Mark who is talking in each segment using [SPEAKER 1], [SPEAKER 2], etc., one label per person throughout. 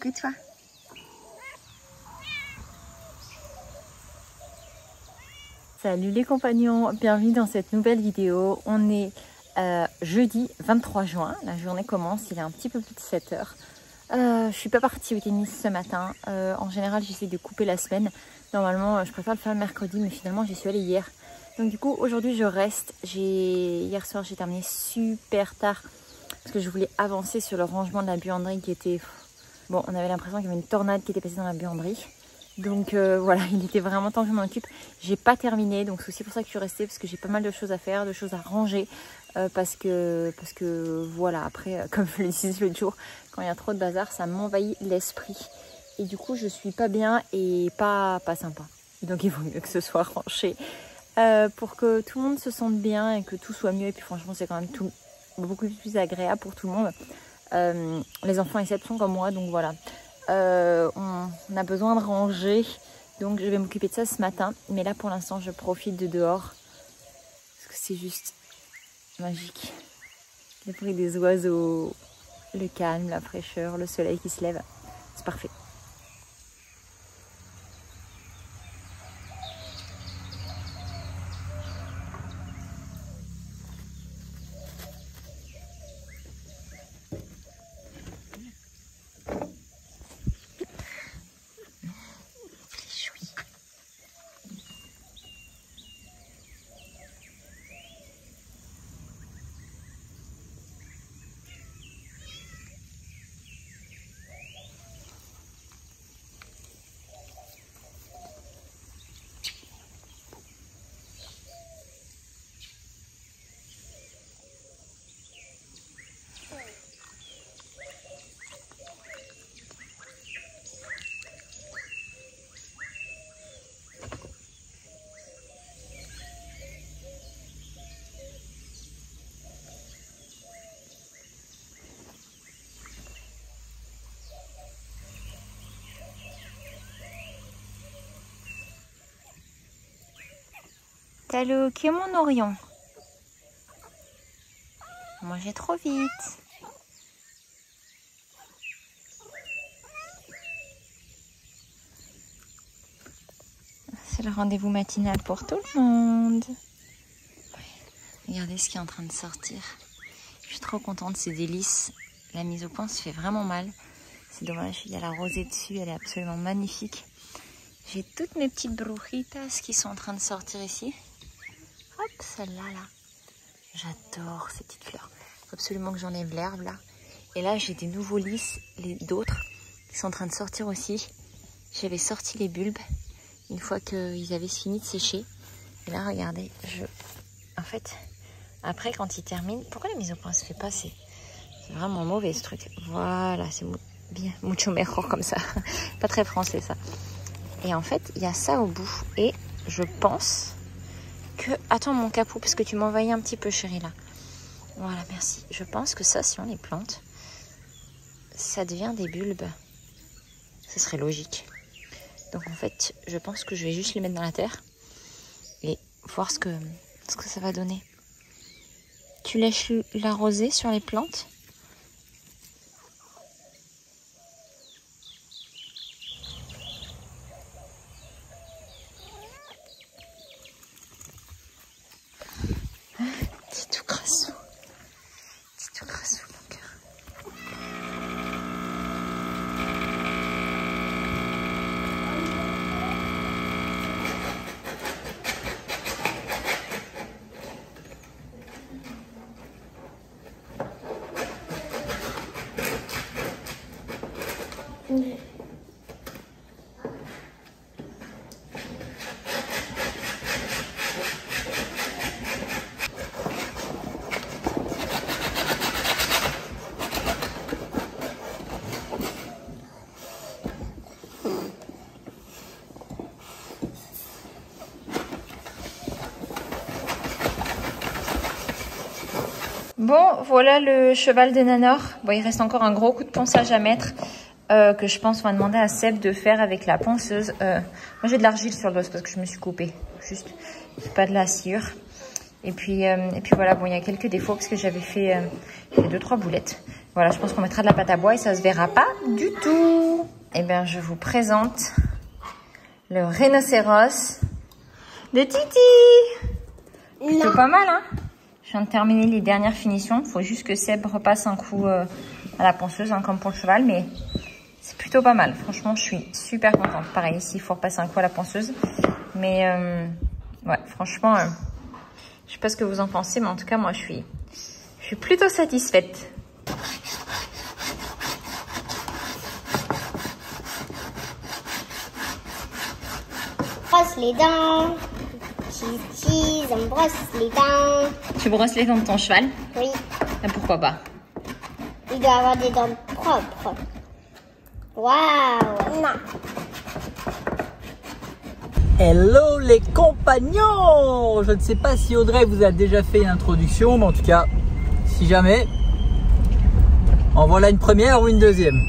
[SPEAKER 1] Coucou toi. Salut les compagnons, bienvenue dans cette nouvelle vidéo. On est jeudi 23 juin, la journée commence, il est un petit peu plus de 7 heures. Je suis pas partie au tennis ce matin. En général, j'essaie de couper la semaine. Normalement, je préfère le faire le mercredi, mais finalement, j'y suis allée hier. Donc du coup, aujourd'hui, je reste. Hier soir, j'ai terminé super tard parce que je voulais avancer sur le rangement de la buanderie qui était... Bon, on avait l'impression qu'il y avait une tornade qui était passée dans la buanderie. Donc voilà, il était vraiment temps que je m'en occupe. J'ai pas terminé, donc c'est aussi pour ça que je suis restée, parce que j'ai pas mal de choses à faire, de choses à ranger. Parce que voilà, après, comme je le disais l'autre jour, quand il y a trop de bazar, ça m'envahit l'esprit. Et du coup, je suis pas bien et pas sympa. Donc il vaut mieux que ce soit rangé pour que tout le monde se sente bien et que tout soit mieux. Et puis franchement, c'est quand même beaucoup plus agréable pour tout le monde. Les enfants et Seb sont comme moi, donc voilà. On a besoin de ranger, donc je vais m'occuper de ça ce matin. Mais là, pour l'instant, je profite de dehors parce que c'est juste magique. Le bruit des oiseaux, le calme, la fraîcheur, le soleil qui se lève, c'est parfait. Allô, qui est mon Orion? Mangez trop vite. C'est le rendez-vous matinal pour tout le monde. Regardez ce qui est en train de sortir. Je suis trop contente, c'est des lys. La mise au point se fait vraiment mal. C'est dommage, il y a la rosée dessus, elle est absolument magnifique. J'ai toutes mes petites brujitas qui sont en train de sortir ici. Hop, celle-là, là. J'adore ces petites fleurs. Il faut absolument que j'enlève l'herbe, là. Et là, j'ai des nouveaux lys, d'autres, qui sont en train de sortir aussi. J'avais sorti les bulbes une fois qu'ils avaient fini de sécher. Et là, regardez, en fait, après, quand ils terminent... Pourquoi la mise au point se fait pas? C'est vraiment mauvais, ce truc. Voilà, c'est bien mucho mejor comme ça. Pas très français, ça. Et en fait, il y a ça au bout. Et je pense... Attends mon capot, parce que tu m'envahis un petit peu, chérie, là. Voilà, merci. Je pense que ça, si on les plante, ça devient des bulbes. Ce serait logique. Donc, en fait, je pense que je vais juste les mettre dans la terre et voir ce que ça va donner. Tu lèches la rosée sur les plantes ? C'est tout crassou. C'est tout crassou, mon cœur. Bon, voilà le cheval de Nanor. Bon, il reste encore un gros coup de ponçage à mettre que je pense on va demander à Seb de faire avec la ponceuse. Moi, j'ai de l'argile sur le dos parce que je me suis coupée. Juste, pas de la sciure. Et puis voilà, bon, il y a quelques défauts parce que j'avais fait 2-3 boulettes. Voilà, je pense qu'on mettra de la pâte à bois et ça se verra pas du tout. Eh bien, je vous présente le rhinocéros de Titi. Plutôt pas mal, hein? Je viens de terminer les dernières finitions. Il faut juste que Seb repasse un coup à la ponceuse, hein, comme pour le cheval, mais c'est plutôt pas mal. Franchement, je suis super contente. Pareil, ici, il faut repasser un coup à la ponceuse. Mais ouais, franchement, je sais pas ce que vous en pensez, mais en tout cas, moi, je suis plutôt satisfaite.
[SPEAKER 2] Brosse les dents. Titi, on me brosse les dents.
[SPEAKER 1] Tu brosses les dents de ton cheval?
[SPEAKER 2] Oui.
[SPEAKER 1] Et pourquoi pas?
[SPEAKER 2] Il doit avoir des dents propres. Waouh. Non.
[SPEAKER 3] Hello les compagnons! Je ne sais pas si Audrey vous a déjà fait une introduction, mais en tout cas, si jamais, en voilà une première ou une deuxième.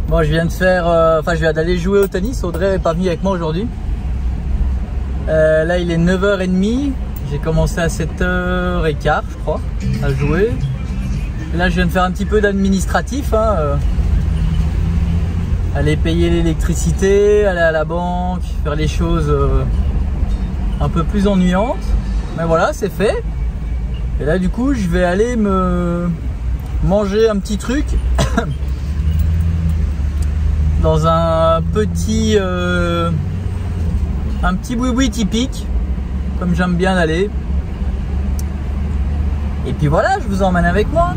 [SPEAKER 3] Moi, je viens de faire, je viens d'aller jouer au tennis. Audrey n'est pas venue avec moi aujourd'hui. Là, il est 9h30. J'ai commencé à 7h15, je crois, à jouer. Et là, je viens de faire un petit peu d'administratif. Aller payer l'électricité, aller à la banque, faire les choses un peu plus ennuyantes. Mais voilà, c'est fait. Et là, du coup, je vais aller me manger un petit truc dans un petit boui-boui typique, comme j'aime bien aller. Et puis voilà, je vous emmène avec moi.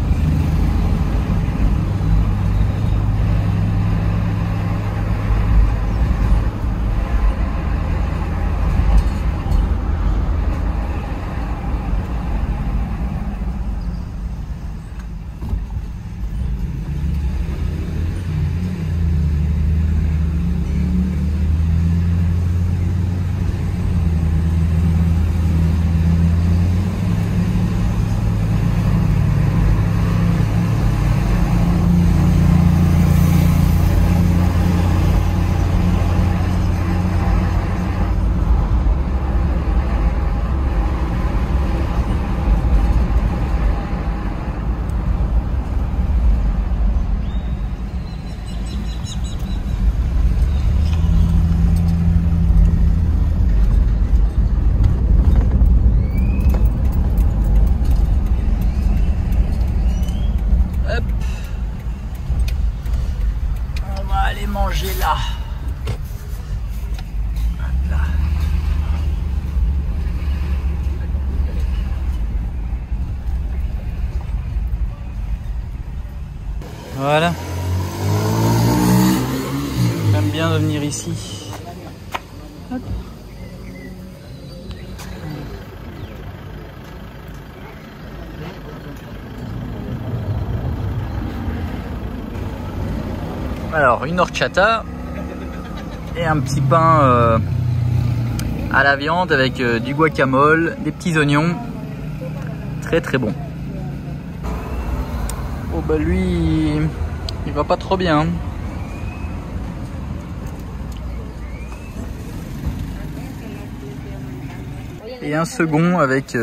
[SPEAKER 3] Manger là. Voilà. J'aime bien de venir ici. Hop. Alors, une horchata et un petit pain à la viande avec du guacamole, des petits oignons. Très très bon. Oh bah lui, il va pas trop bien. Et un second avec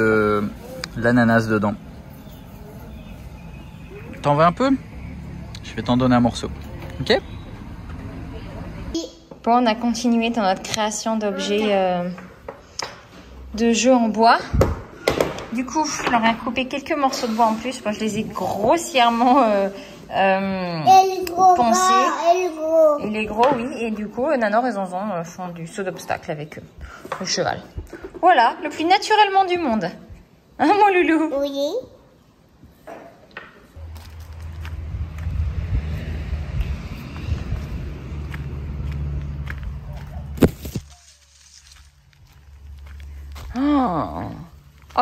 [SPEAKER 3] l'ananas dedans. T'en veux un peu? Je vais t'en donner un morceau. Ok?
[SPEAKER 1] Bon, on a continué dans notre création d'objets de jeux en bois. Du coup, je leur ai coupé quelques morceaux de bois en plus. Moi, je les ai grossièrement poncés. Et les gros, oui. Et du coup, Nano et Zonzon font du saut d'obstacle avec le cheval. Voilà, le plus naturellement du monde. Hein, mon loulou?
[SPEAKER 2] Oui.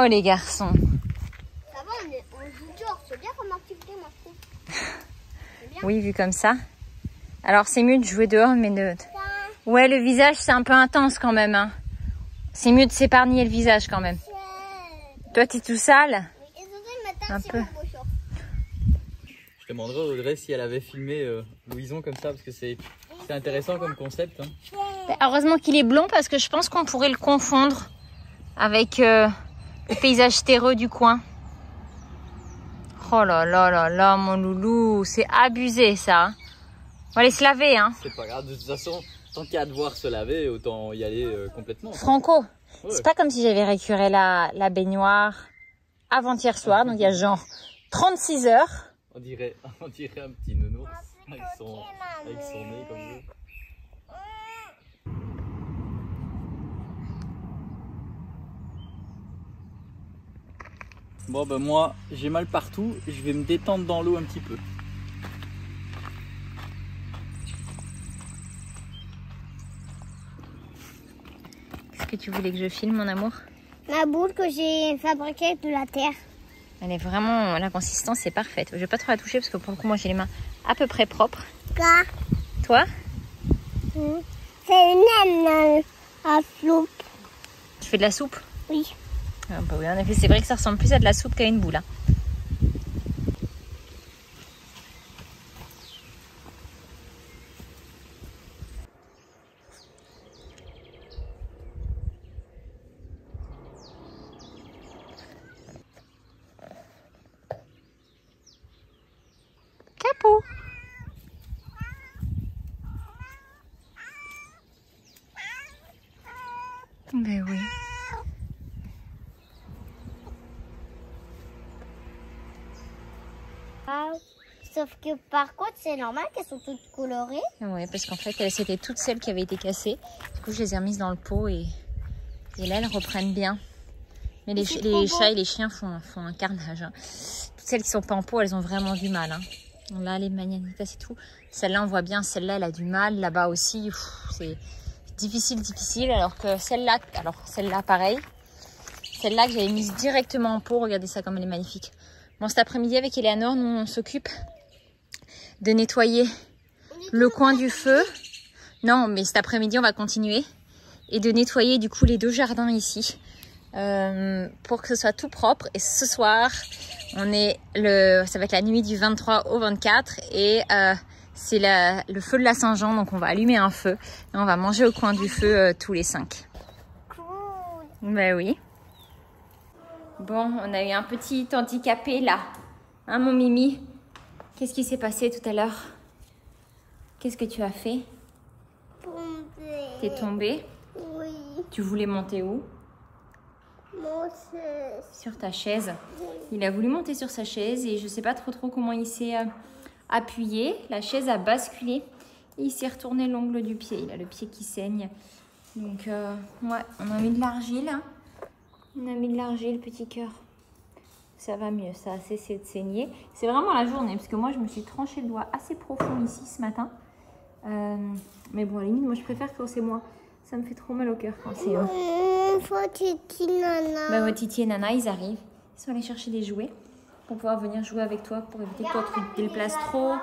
[SPEAKER 1] Oh les garçons.
[SPEAKER 2] Ça va, on joue dehors, c'est bien comme activité, moi je trouve.
[SPEAKER 1] Oui, vu comme ça. Alors c'est mieux de jouer dehors, mais ouais, le visage c'est un peu intense quand même. Hein. C'est mieux de s'épargner le visage quand même. Toi, t'es tout sale. Un peu.
[SPEAKER 3] Je demanderai à Audrey si elle avait filmé Louison comme ça, parce que c'est intéressant comme concept. Hein.
[SPEAKER 1] Heureusement qu'il est blond, parce que je pense qu'on pourrait le confondre avec le paysage terreux du coin. Oh là là là là, mon loulou, c'est abusé ça. On va aller se laver, hein.
[SPEAKER 3] C'est pas grave, de toute façon, tant qu'il y a à devoir se laver, autant y aller complètement.
[SPEAKER 1] Franco,
[SPEAKER 3] ouais.
[SPEAKER 1] C'est pas comme si j'avais récuré la baignoire avant-hier soir, donc il y a genre 36 heures.
[SPEAKER 3] On dirait un petit nounours avec son nez comme ça. Bon ben moi j'ai mal partout, je vais me détendre dans l'eau un petit peu.
[SPEAKER 1] Qu'est-ce que tu voulais que je filme, mon amour?
[SPEAKER 2] Ma boule que j'ai fabriquée de la terre.
[SPEAKER 1] Elle est vraiment, la consistance est parfaite. Je vais pas trop la toucher parce que pour le coup moi j'ai les mains à peu près propres.
[SPEAKER 2] Là.
[SPEAKER 1] Toi?
[SPEAKER 2] C'est une naine à soupe.
[SPEAKER 1] Tu fais de la soupe?
[SPEAKER 2] Oui.
[SPEAKER 1] Ah bah oui, en effet, c'est vrai que ça ressemble plus à de la soupe qu'à une boule. Hein. Capot. Ben oui.
[SPEAKER 2] Ah, sauf que par contre, c'est normal qu'elles sont toutes colorées.
[SPEAKER 1] Oui, parce qu'en fait, c'était toutes celles qui avaient été cassées. Du coup, je les ai remises dans le pot et là, elles reprennent bien. Mais les chats et les chiens font un carnage. Hein. Toutes celles qui sont pas en pot, elles ont vraiment du mal. Hein. Là, les Magnanitas et tout. Celle-là, on voit bien, celle-là, elle a du mal. Là-bas aussi, c'est difficile. Alors que celle-là, pareil. Celle-là que j'avais mise directement en pot. Regardez ça comme elle est magnifique. Bon, cet après-midi, avec Eleanor, nous, on s'occupe de nettoyer le coin du feu. Non, mais cet après-midi, on va continuer. Et de nettoyer, du coup, les deux jardins ici. Pour que ce soit tout propre. Et ce soir, ça va être la nuit du 23 au 24. Et c'est le feu de la Saint-Jean. Donc, on va allumer un feu. Et on va manger au coin du feu tous les 5.
[SPEAKER 2] Cool.
[SPEAKER 1] Ben oui. Bon, on a eu un petit handicapé là. Hein, mon Mimi? Qu'est-ce qui s'est passé tout à l'heure? Qu'est-ce que tu as fait?
[SPEAKER 2] Tombé.
[SPEAKER 1] T'es tombé?
[SPEAKER 2] Oui.
[SPEAKER 1] Tu voulais monter où?
[SPEAKER 2] Monter.
[SPEAKER 1] Sur ta chaise. Il a voulu monter sur sa chaise et je sais pas trop comment il s'est appuyé. La chaise a basculé et il s'est retourné l'ongle du pied. Il a le pied qui saigne. Donc, ouais, on a mis de l'argile. Hein. On a mis de l'argile, petit cœur. Ça va mieux, ça a cessé de saigner. C'est vraiment la journée, parce que moi, je me suis tranché le doigt assez profond ici ce matin. Mais bon, à la limite, moi, je préfère quand c'est moi. Ça me fait trop mal au cœur quand c'est eux.
[SPEAKER 2] Faut Titi Nana.
[SPEAKER 1] Bah, Titi et Nana, ils arrivent. Ils sont allés chercher des jouets pour pouvoir venir jouer avec toi, pour éviter que toi, tu te déplaces trop,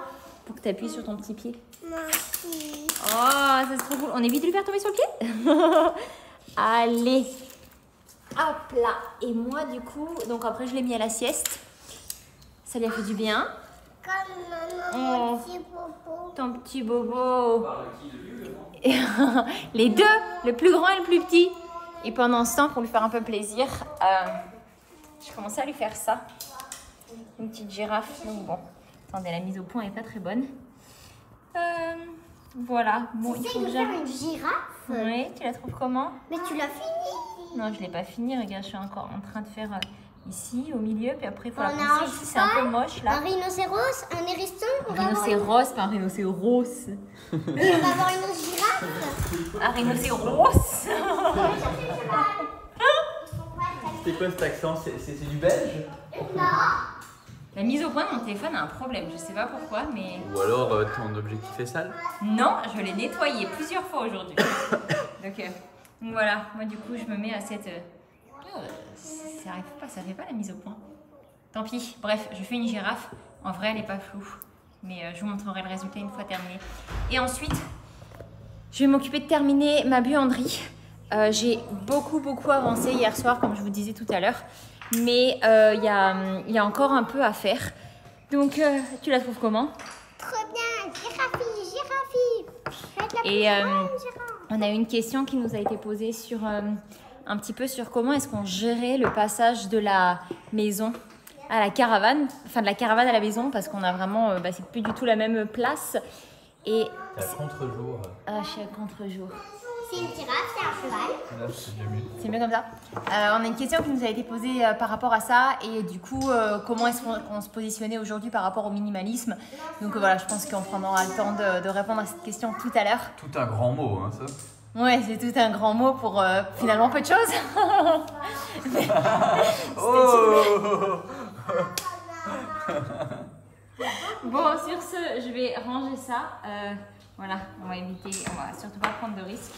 [SPEAKER 1] pour que tu appuies sur ton petit pied.
[SPEAKER 2] Merci.
[SPEAKER 1] Oh, ça c'est trop cool. On évite de lui faire tomber sur le pied. Allez. Hop là. Et moi, du coup, donc après, je l'ai mis à la sieste. Ça lui a fait du bien.
[SPEAKER 2] Comme maman, mon petit popo.
[SPEAKER 1] Ton petit bobo. Les deux, le plus grand et le plus petit. Et pendant ce temps, pour lui faire un peu plaisir, je commençais à lui faire ça. Une petite girafe. Donc bon, attendez, la mise au point n'est pas très bonne. Voilà. Bon, il faut
[SPEAKER 2] de
[SPEAKER 1] que
[SPEAKER 2] faire
[SPEAKER 1] j'aille.
[SPEAKER 2] une girafe.
[SPEAKER 1] Oui, tu la trouves comment?
[SPEAKER 2] Mais tu l'as fini.
[SPEAKER 1] Non, je ne l'ai pas fini. Regarde, je suis encore en train de faire ici, au milieu. Puis après, il faut
[SPEAKER 2] On
[SPEAKER 1] la
[SPEAKER 2] a
[SPEAKER 1] pousser ici. C'est un peu moche, là.
[SPEAKER 2] Un rhinocéros, un hérisson.
[SPEAKER 1] Un rhinocéros, pas un rhinocéros.
[SPEAKER 2] Et on va avoir une autre girafe.
[SPEAKER 1] Un rhinocéros.
[SPEAKER 3] C'est quoi cet accent? C'est du belge?
[SPEAKER 2] Non.
[SPEAKER 1] La mise au point de mon téléphone a un problème. Je sais pas pourquoi, mais...
[SPEAKER 3] Ou alors ton objectif est sale?
[SPEAKER 1] Non, je l'ai nettoyé plusieurs fois aujourd'hui. Donc voilà, moi du coup je me mets à cette... ça fait pas la mise au point. Tant pis, bref, je fais une girafe. En vrai elle est pas floue, mais je vous montrerai le résultat une fois terminé. Et ensuite, je vais m'occuper de terminer ma buanderie. J'ai beaucoup avancé hier soir, comme je vous disais tout à l'heure. Mais il y a encore un peu à faire. Donc tu la trouves comment?
[SPEAKER 2] Trop bien, girafe.
[SPEAKER 1] Et on a eu une question qui nous a été posée sur un petit peu sur comment est-ce qu'on gérait le passage de la maison à la caravane, enfin de la caravane à la maison parce qu'on a vraiment, c'est plus du tout la même place. Et
[SPEAKER 3] c'est à contre-jour.
[SPEAKER 1] Ah, je suis à contre-jour.
[SPEAKER 2] C'est une girafe, c'est un cheval.
[SPEAKER 1] C'est mieux comme ça. On a une question qui nous a été posée par rapport à ça et du coup, comment est-ce qu'on se positionnait aujourd'hui par rapport au minimalisme. Donc voilà, je pense qu'on prendra le temps de répondre à cette question tout à l'heure.
[SPEAKER 3] Tout un grand mot, hein, ça.
[SPEAKER 1] Ouais, c'est tout un grand mot pour finalement peu de choses. Mais,
[SPEAKER 3] oh
[SPEAKER 1] bon, sur ce, je vais ranger ça. Voilà, on va surtout pas prendre de risques.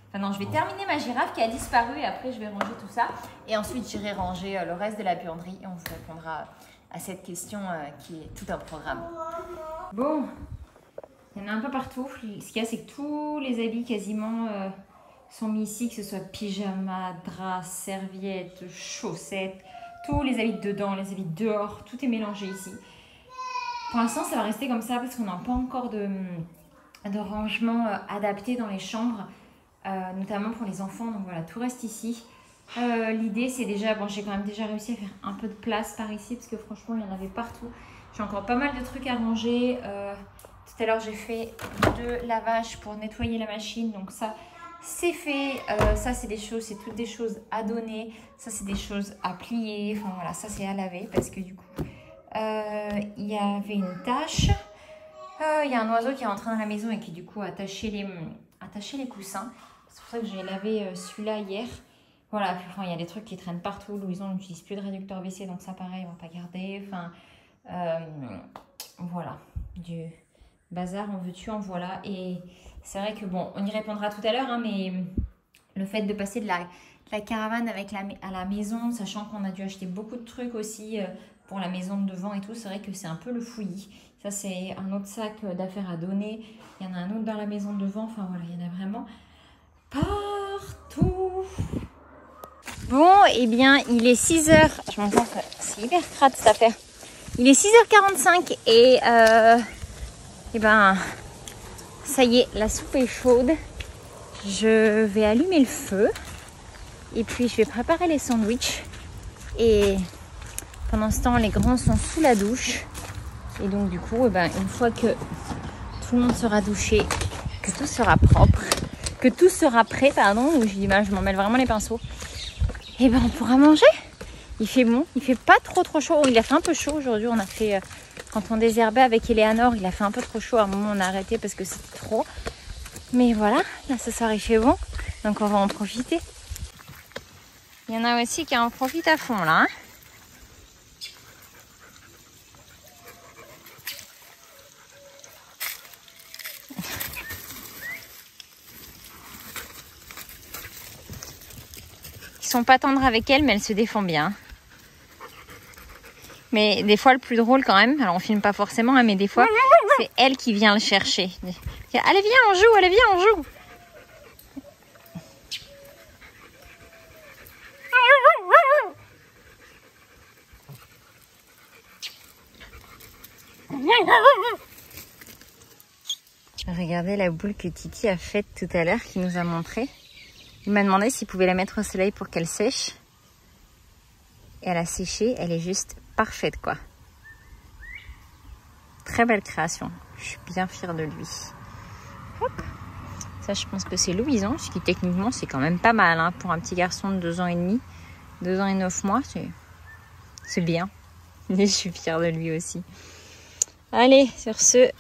[SPEAKER 1] Enfin non, je vais terminer ma girafe qui a disparu et après je vais ranger tout ça. Et ensuite j'irai ranger le reste de la buanderie et on vous répondra à cette question qui est tout un programme. Bon, il y en a un peu partout. Ce qu'il y a, c'est que tous les habits quasiment sont mis ici, que ce soit pyjama, drap, serviettes, chaussettes, tous les habits dedans, les habits dehors, tout est mélangé ici. Pour l'instant, ça va rester comme ça parce qu'on n'a pas encore de rangement adapté dans les chambres, notamment pour les enfants. Donc voilà, tout reste ici. L'idée, c'est déjà, bon, j'ai quand même déjà réussi à faire un peu de place par ici parce que franchement, il y en avait partout. J'ai encore pas mal de trucs à ranger. Tout à l'heure, j'ai fait 2 lavages pour nettoyer la machine. Donc ça, c'est fait. Ça, c'est toutes des choses à donner. Ça, c'est des choses à plier. Enfin voilà, ça, c'est à laver parce que du coup, il y avait une tache. Il y a un oiseau qui est rentré dans la maison et qui du coup a attaché les coussins. C'est pour ça que j'ai lavé celui-là hier. Voilà, puis, enfin, il y a des trucs qui traînent partout. Louison n'utilise plus de réducteur WC, donc ça pareil, on va pas garder. Enfin, voilà, du bazar, en veux-tu, en voilà. Et c'est vrai que bon, on y répondra tout à l'heure, hein, mais le fait de passer de la caravane à la maison, sachant qu'on a dû acheter beaucoup de trucs aussi pour la maison de devant et tout, c'est vrai que c'est un peu le fouillis. Ça, c'est un autre sac d'affaires à donner. Il y en a un autre dans la maison de devant. Enfin, voilà, il y en a vraiment partout. Bon, eh bien, il est 6h. Je m'entends, c'est hyper crade cette affaire. Il est 6h45 et ben, ça y est, la soupe est chaude. Je vais allumer le feu. Et puis, je vais préparer les sandwichs. Et pendant ce temps, les grands sont sous la douche. Et donc du coup, une fois que tout le monde sera douché, que tout sera propre, que tout sera prêt, pardon, je m'en mêle vraiment les pinceaux, et on pourra manger. Il fait bon, il fait pas trop chaud. Il a fait un peu chaud aujourd'hui, on a fait, quand on désherbait avec Eleanor, il a fait un peu trop chaud. À un moment, on a arrêté parce que c'était trop. Mais voilà, là ce soir il fait bon, donc on va en profiter. Il y en a aussi qui en profitent à fond là, hein. Ils sont pas tendres avec elle, mais elle se défend bien. Mais des fois, le plus drôle quand même, alors on filme pas forcément, hein, mais des fois, c'est elle qui vient le chercher. Allez, viens, on joue, allez, viens, on joue. Regardez la boule que Titi a faite tout à l'heure, qui nous a montré. Il m'a demandé s'il pouvait la mettre au soleil pour qu'elle sèche. Et elle a séché, elle est juste parfaite quoi. Très belle création. Je suis bien fière de lui. Hop. Ça, je pense que c'est Louison, ce qui techniquement c'est quand même pas mal hein, pour un petit garçon de 2 ans et demi, 2 ans et 9 mois, c'est bien. Et je suis fière de lui aussi. Allez, sur ce,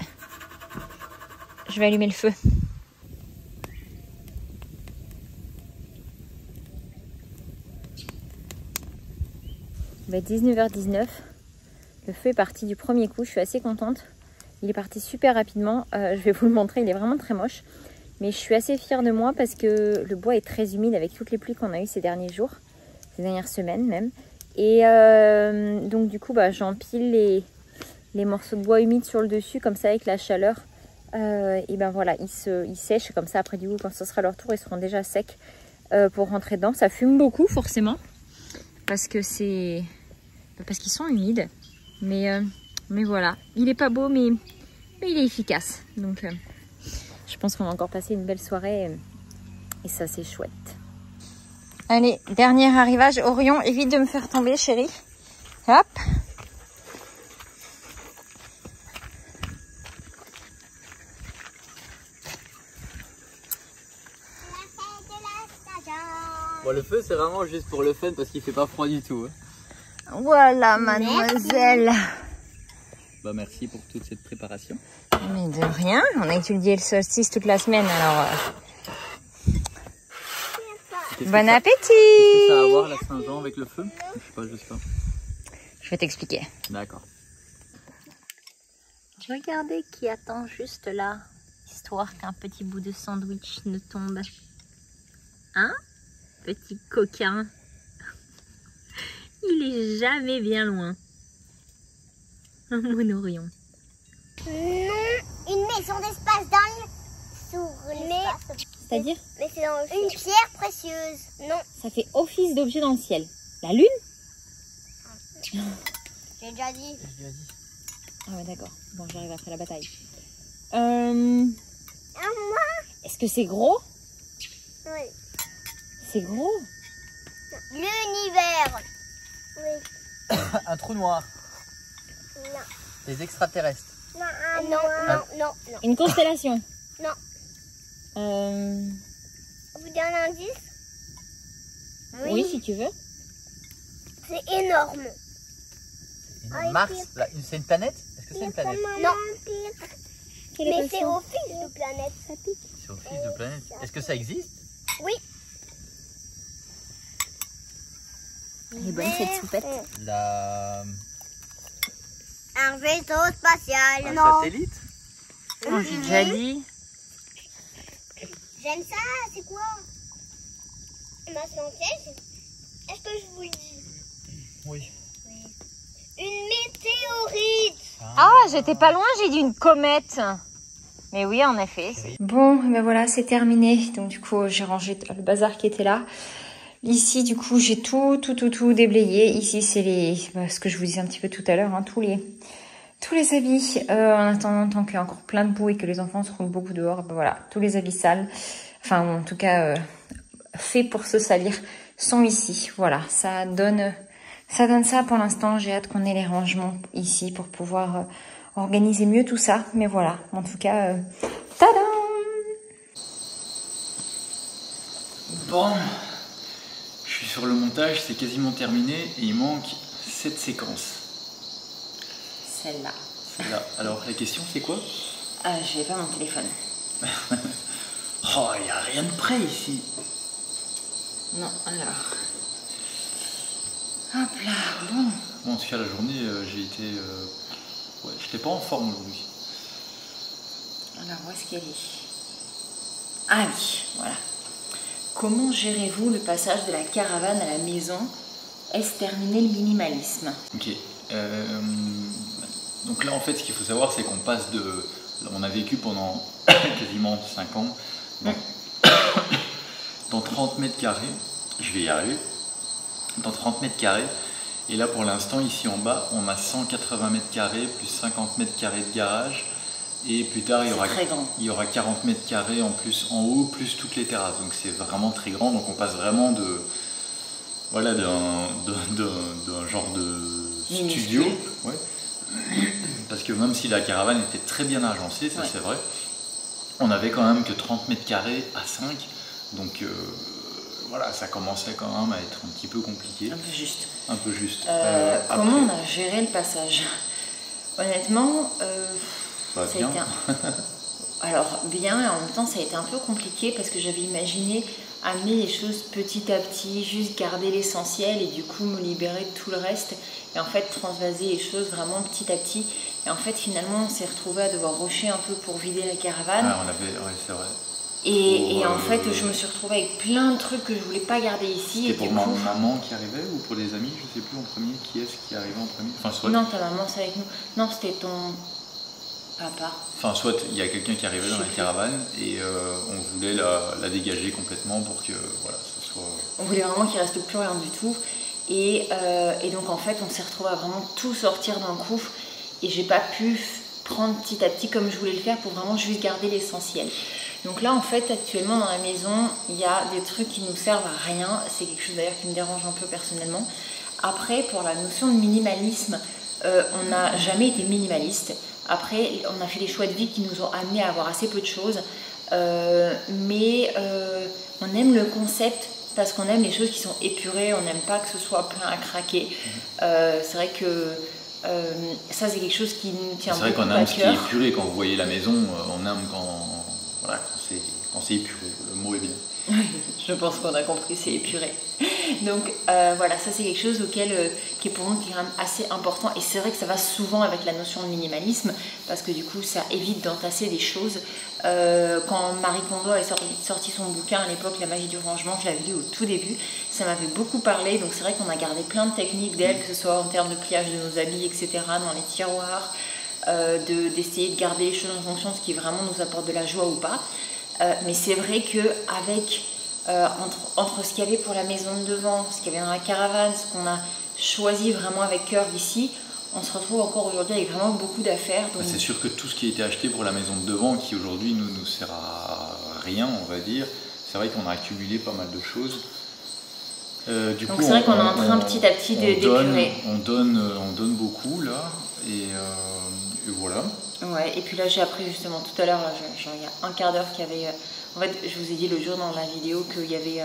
[SPEAKER 1] je vais allumer le feu. Il est 19h19. Le feu est parti du premier coup. Je suis assez contente. Il est parti super rapidement. Je vais vous le montrer. Il est vraiment très moche. Mais je suis assez fière de moi parce que le bois est très humide avec toutes les pluies qu'on a eues ces derniers jours. Ces dernières semaines même. Et donc du coup, j'empile les morceaux de bois humides sur le dessus. Comme ça, avec la chaleur. Et voilà, ils sèchent. Comme ça, après du coup, quand ce sera leur tour, ils seront déjà secs pour rentrer dedans. Ça fume beaucoup forcément. Parce qu'ils sont humides. Mais voilà, il est pas beau, mais il est efficace. Donc je pense qu'on va encore passer une belle soirée. Et ça, c'est chouette. Allez, dernier arrivage. Orion, évite de me faire tomber, chérie. Hop.
[SPEAKER 3] Bon, le feu, c'est vraiment juste pour le fun parce qu'il fait pas froid du tout. Hein.
[SPEAKER 1] Voilà, mademoiselle.
[SPEAKER 3] Bah, merci pour toute cette préparation.
[SPEAKER 1] Mais de rien, on a étudié le solstice toute la semaine, alors... Bon appétit!
[SPEAKER 3] Qu'est-ce que ça a à voir la Saint-Jean avec le feu? Je sais pas.
[SPEAKER 1] Je vais t'expliquer.
[SPEAKER 3] D'accord.
[SPEAKER 1] Regardez qui attend juste là, histoire qu'un petit bout de sandwich ne tombe. Hein? Petit coquin. Il est jamais bien loin. Un monorion.
[SPEAKER 2] Non, une maison d'espace sur l'espace.
[SPEAKER 1] C'est-à-dire?
[SPEAKER 2] Mais c'est dans le ciel. Une pierre précieuse. Non.
[SPEAKER 1] Ça fait office d'objet dans le ciel. La lune?
[SPEAKER 2] J'ai déjà dit.
[SPEAKER 1] Ah ouais, d'accord. Bon, j'arrive après la bataille.
[SPEAKER 2] Moi?
[SPEAKER 1] Est-ce que c'est gros?
[SPEAKER 2] Oui.
[SPEAKER 1] C'est gros?
[SPEAKER 2] L'univers. Oui.
[SPEAKER 3] Un trou noir.
[SPEAKER 2] Non.
[SPEAKER 3] Les extraterrestres.
[SPEAKER 2] Non.
[SPEAKER 1] Une constellation?
[SPEAKER 2] Non. Vous donne un indice?
[SPEAKER 1] Oui, si tu veux.
[SPEAKER 2] C'est énorme.
[SPEAKER 3] Mars, c'est une planète? Est-ce que c'est une planète?
[SPEAKER 2] Non. Mais c'est au fil de planète. Ça pique.
[SPEAKER 3] C'est au fil de planète. Est-ce que ça existe?
[SPEAKER 2] Oui.
[SPEAKER 1] Elle est bonne cette soupette.
[SPEAKER 2] Un vaisseau spatial.
[SPEAKER 3] Un
[SPEAKER 2] Non.
[SPEAKER 3] satellite?
[SPEAKER 1] Oh, j'ai déjà dit.
[SPEAKER 2] J'aime ça, c'est quoi? Ma ciel. Est-ce que je vous le dis?
[SPEAKER 3] Oui.
[SPEAKER 2] Une météorite.
[SPEAKER 1] Ah, j'étais pas loin, j'ai dit une comète. Mais oui, en effet. Bon, ben voilà, c'est terminé. Donc du coup, j'ai rangé le bazar qui était là. Ici, du coup, j'ai tout déblayé. Ici, c'est ce que je vous disais un petit peu tout à l'heure, hein, tous les habits. En attendant, tant qu'il y a encore plein de boue et que les enfants se roulent beaucoup dehors, ben voilà, tous les habits sales, enfin en tout cas faits pour se salir, sont ici. Voilà, ça donne ça pour l'instant. J'ai hâte qu'on ait les rangements ici pour pouvoir organiser mieux tout ça. Mais voilà, en tout cas, tadam!
[SPEAKER 3] Bon, je suis sur le montage, c'est quasiment terminé et il manque 7 séquences.
[SPEAKER 1] Celle-là.
[SPEAKER 3] Celle-là. Alors la question c'est quoi?
[SPEAKER 1] Je n'ai pas mon téléphone.
[SPEAKER 3] Oh, il n'y a rien de prêt ici.
[SPEAKER 1] Non, alors. Hop là, bon.
[SPEAKER 3] Bon, en tout cas, la journée, j'ai été... ouais, je n'étais pas en forme aujourd'hui.
[SPEAKER 1] Alors, où est-ce qu'elle est? Ah oui, voilà. Comment gérez-vous le passage de la caravane à la maison? Est-ce terminé le minimalisme?
[SPEAKER 3] Ok. Donc là, en fait, ce qu'il faut savoir, c'est qu'on passe de... On a vécu pendant quasiment 5 ans dans 30 mètres carrés. Je vais y arriver. Dans 30 mètres carrés. Et là, pour l'instant, ici en bas, on a 180 mètres carrés plus 50 mètres carrés de garage. Et plus tard, il y aura 40 mètres carrés en plus en haut, plus toutes les terrasses. Donc c'est vraiment très grand. Donc on passe vraiment de... Voilà, d'un genre de studio. Ouais. Parce que même si la caravane était très bien agencée, ça c'est vrai, on avait quand même que 30 mètres carrés à 5. Donc voilà, ça commençait quand même à être un petit peu compliqué.
[SPEAKER 1] Un peu juste.
[SPEAKER 3] Un peu juste.
[SPEAKER 1] Comment on a géré le passage? Honnêtement,
[SPEAKER 3] bah,
[SPEAKER 1] ça
[SPEAKER 3] bien.
[SPEAKER 1] a été alors bien, et en même temps ça a été un peu compliqué parce que j'avais imaginé amener les choses petit à petit, juste garder l'essentiel et du coup me libérer de tout le reste et en fait transvaser les choses vraiment petit à petit. Et en fait finalement on s'est retrouvé à devoir rusher un peu pour vider la caravane.
[SPEAKER 3] Ah, on avait, ouais, c'est vrai.
[SPEAKER 1] Et en fait je me suis retrouvée avec plein de trucs que je voulais pas garder ici.
[SPEAKER 3] C'était pour maman qui arrivait ou pour les amis? Je sais plus en premier qui est-ce qui arrivait en premier. Enfin, soit...
[SPEAKER 1] Non, ta maman c'est avec nous. Non, c'était ton papa.
[SPEAKER 3] Enfin, soit il y a quelqu'un qui arrivait dans la caravane et on voulait la dégager complètement pour que voilà, ça soit...
[SPEAKER 1] On voulait vraiment qu'il reste plus rien du tout. Et donc en fait, on s'est retrouvé à vraiment tout sortir d'un coup. Et j'ai pas pu prendre petit à petit comme je voulais le faire pour vraiment juste garder l'essentiel. Donc là, en fait, actuellement dans la maison, il y a des trucs qui nous servent à rien. C'est quelque chose d'ailleurs qui me dérange un peu personnellement. Après, pour la notion de minimalisme, on n'a jamais été minimaliste. Après, on a fait des choix de vie qui nous ont amenés à avoir assez peu de choses. Mais on aime le concept parce qu'on aime les choses qui sont épurées, on n'aime pas que ce soit plein à craquer. C'est vrai que ça, c'est quelque chose qui nous tient beaucoup à cœur.
[SPEAKER 4] C'est vrai qu'on aime ce qui est épuré. Quand vous voyez la maison, on aime quand c'est épuré. Le mot est bien.
[SPEAKER 1] Je pense qu'on a compris, c'est épuré. Donc voilà, ça c'est quelque chose qui est pour nous quand même assez important. Et c'est vrai que ça va souvent avec la notion de minimalisme parce que du coup ça évite d'entasser des choses. Quand Marie Kondo a sorti son bouquin à l'époque, La magie du rangement, je l'avais lu au tout début, ça m'avait beaucoup parlé. Donc c'est vrai qu'on a gardé plein de techniques d'elle, que ce soit en termes de pliage de nos habits, etc., dans les tiroirs, d'essayer de garder les choses en fonction de ce qui vraiment nous apporte de la joie ou pas. Mais c'est vrai qu'avec entre ce qu'il y avait pour la maison de devant, ce qu'il y avait dans la caravane, ce qu'on a choisi vraiment avec cœur ici, on se retrouve encore aujourd'hui avec vraiment beaucoup d'affaires. Donc...
[SPEAKER 4] C'est sûr que tout ce qui a été acheté pour la maison de devant, qui aujourd'hui ne nous sert à rien, on va dire, c'est vrai qu'on a accumulé pas mal de choses.
[SPEAKER 1] Donc c'est vrai qu'on est en train petit à petit d'épurer.
[SPEAKER 4] On donne beaucoup là, et voilà.
[SPEAKER 1] Ouais, et puis là j'ai appris justement tout à l'heure, il y a un quart d'heure qu'il y avait... En fait, je vous ai dit le jour dans la vidéo qu'il y avait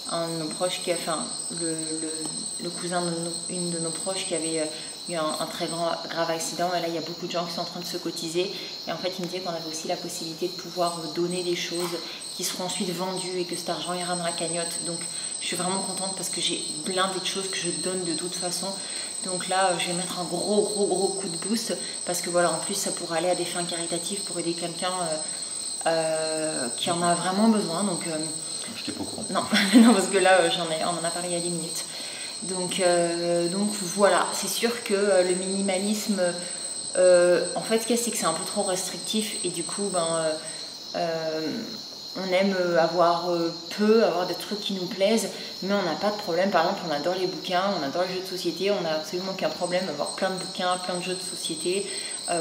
[SPEAKER 1] un de nos proches qui a fait le cousin une de nos proches qui avait eu un très grave accident. Et là, il y a beaucoup de gens qui sont en train de se cotiser. Et en fait, il me disait qu'on avait aussi la possibilité de pouvoir donner des choses qui seront ensuite vendues et que cet argent ira dans la cagnotte. Donc, je suis vraiment contente parce que j'ai blindé de choses que je donne de toute façon. Donc là, je vais mettre un gros coup de boost parce que voilà, en plus, ça pourrait aller à des fins caritatives pour aider quelqu'un qui en a vraiment besoin. Donc,
[SPEAKER 4] je n'étais pas au courant.
[SPEAKER 1] Non, non, parce que là, on en a parlé il y a 10 minutes. Donc voilà, c'est sûr que le minimalisme, en fait, ce qu'il y a, c'est que c'est un peu trop restrictif et du coup, on aime avoir des trucs qui nous plaisent, mais on n'a pas de problème. Par exemple, on adore les bouquins, on adore les jeux de société, on n'a absolument aucun problème d'avoir plein de bouquins, plein de jeux de société.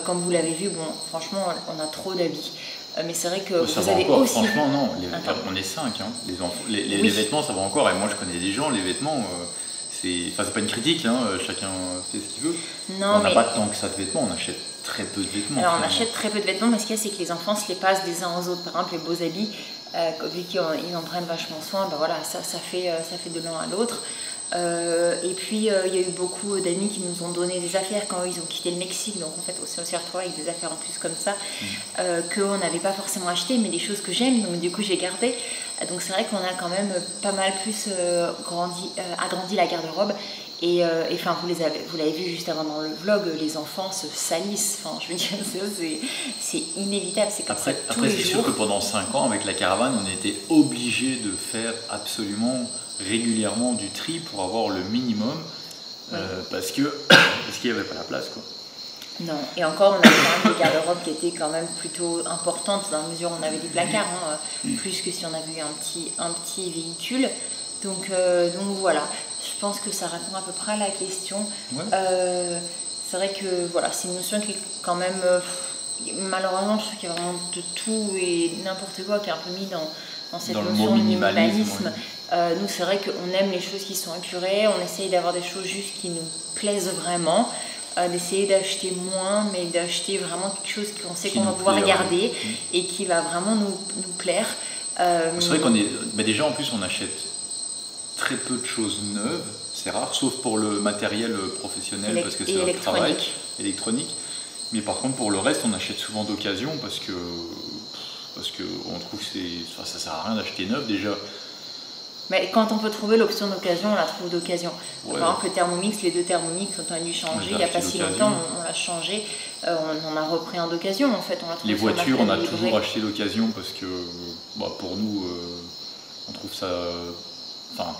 [SPEAKER 1] Comme vous l'avez vu, bon, franchement, on a trop d'habits. Mais c'est vrai que vous avez
[SPEAKER 4] encore,
[SPEAKER 1] aussi...
[SPEAKER 4] Franchement, non, on est 5. Hein. Les vêtements, ça va encore. Et moi, je connais des gens, les vêtements, c'est pas une critique, hein, chacun fait ce qu'il veut. Non, on n'a pas tant que ça de vêtements, on achète très peu de vêtements.
[SPEAKER 1] Alors, on achète très peu de vêtements, mais ce qu'il y a, c'est que les enfants se les passent des uns aux autres. Par exemple, les beaux habits, vu qu'ils en prennent vachement soin, voilà, ça fait de l'un à l'autre. Et puis il y a eu beaucoup d'amis qui nous ont donné des affaires quand ils ont quitté le Mexique, donc en fait on s'est retrouvé avec des affaires en plus comme ça qu'on n'avait pas forcément acheté, mais des choses que j'aime, donc du coup j'ai gardé. Donc c'est vrai qu'on a quand même pas mal plus agrandi la garde-robe. Et enfin, vous l'avez vu juste avant dans le vlog, les enfants se salissent. Enfin, je veux dire, c'est inévitable. C'est comme ça tous les jours.
[SPEAKER 4] Après, c'est sûr que pendant 5 ans, avec la caravane, on était obligé de faire absolument régulièrement du tri pour avoir le minimum, parce qu'il n'y avait pas la place, quoi.
[SPEAKER 1] Non, et encore, on avait quand même des garde-robes qui étaient quand même plutôt importantes, dans la mesure où on avait des placards, plus que si on avait eu un petit véhicule. Donc voilà, je pense que ça répond à peu près à la question. Ouais. C'est vrai que voilà, c'est une notion qui est quand même, malheureusement, je trouve qu'il y a vraiment de tout et n'importe quoi qui est un peu mis dans cette notion de minimalisme. Ouais. Nous, c'est vrai qu'on aime les choses qui sont épurées, on essaye d'avoir des choses juste qui nous plaisent vraiment, d'essayer d'acheter moins, mais d'acheter vraiment quelque chose qu'on sait qu'on va pouvoir garder et qui va vraiment nous plaire.
[SPEAKER 4] C'est vrai qu'on est, déjà en plus on achète très peu de choses neuves, c'est rare, sauf pour le matériel professionnel parce que c'est notre travail électronique. Mais par contre pour le reste on achète souvent d'occasion parce que on trouve que ça sert à rien d'acheter neuf déjà.
[SPEAKER 1] Mais quand on peut trouver l'option d'occasion, on la trouve d'occasion. Ouais. Par exemple, le Thermomix, les 2 Thermomix, quand on a dû changer, il n'y a pas si longtemps, on l'a changé, on a repris en d'occasion en fait.
[SPEAKER 4] Les voitures, on a toujours acheté d'occasion parce que pour nous, on trouve ça, enfin,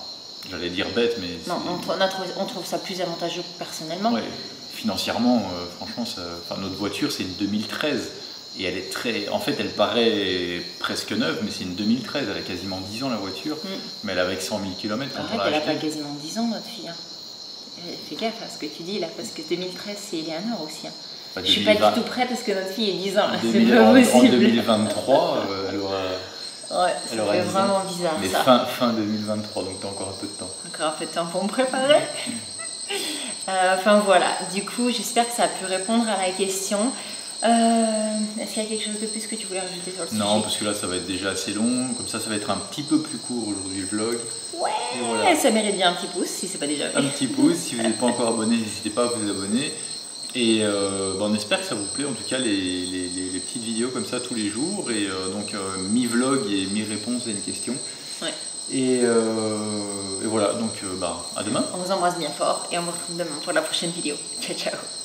[SPEAKER 4] j'allais dire bête, mais...
[SPEAKER 1] Non, on trouve ça plus avantageux personnellement.
[SPEAKER 4] Ouais, financièrement, franchement, notre voiture, c'est une 2013. Et elle est en fait, elle paraît presque neuve, mais c'est une 2013, elle a quasiment 10 ans la voiture, mais elle a avec 100 000 km quand on l'a
[SPEAKER 1] achetée.
[SPEAKER 4] Elle
[SPEAKER 1] n'a pas quasiment 10 ans, notre fille. Fais gaffe à ce que tu dis là, parce que 2013, c'est Eleanor aussi. Je ne suis pas du tout prête à ce que notre fille ait 10 ans, c'est pas possible.
[SPEAKER 4] En 2023, elle aura...
[SPEAKER 1] Ouais, ça fait vraiment bizarre
[SPEAKER 4] mais
[SPEAKER 1] ça.
[SPEAKER 4] fin 2023, donc t'as encore un peu de temps.
[SPEAKER 1] Encore un peu de temps pour me préparer. Enfin voilà, du coup j'espère que ça a pu répondre à la question. Est-ce qu'il y a quelque chose de plus que tu voulais rajouter sur le sujet?
[SPEAKER 4] Non, parce que là ça va être déjà assez long, comme ça va être un petit peu plus court aujourd'hui le vlog.
[SPEAKER 1] Ouais, voilà. Ça mérite bien un petit pouce si c'est pas déjà fait.
[SPEAKER 4] Un petit pouce, si vous n'êtes pas encore abonné, n'hésitez pas à vous abonner. Et on espère que ça vous plaît, en tout cas les petites vidéos comme ça tous les jours. Et donc mi-vlog et mi-réponse à une question.
[SPEAKER 1] Ouais.
[SPEAKER 4] Et voilà, donc à demain.
[SPEAKER 1] On vous embrasse bien fort et on vous retrouve demain pour la prochaine vidéo. Ciao ciao.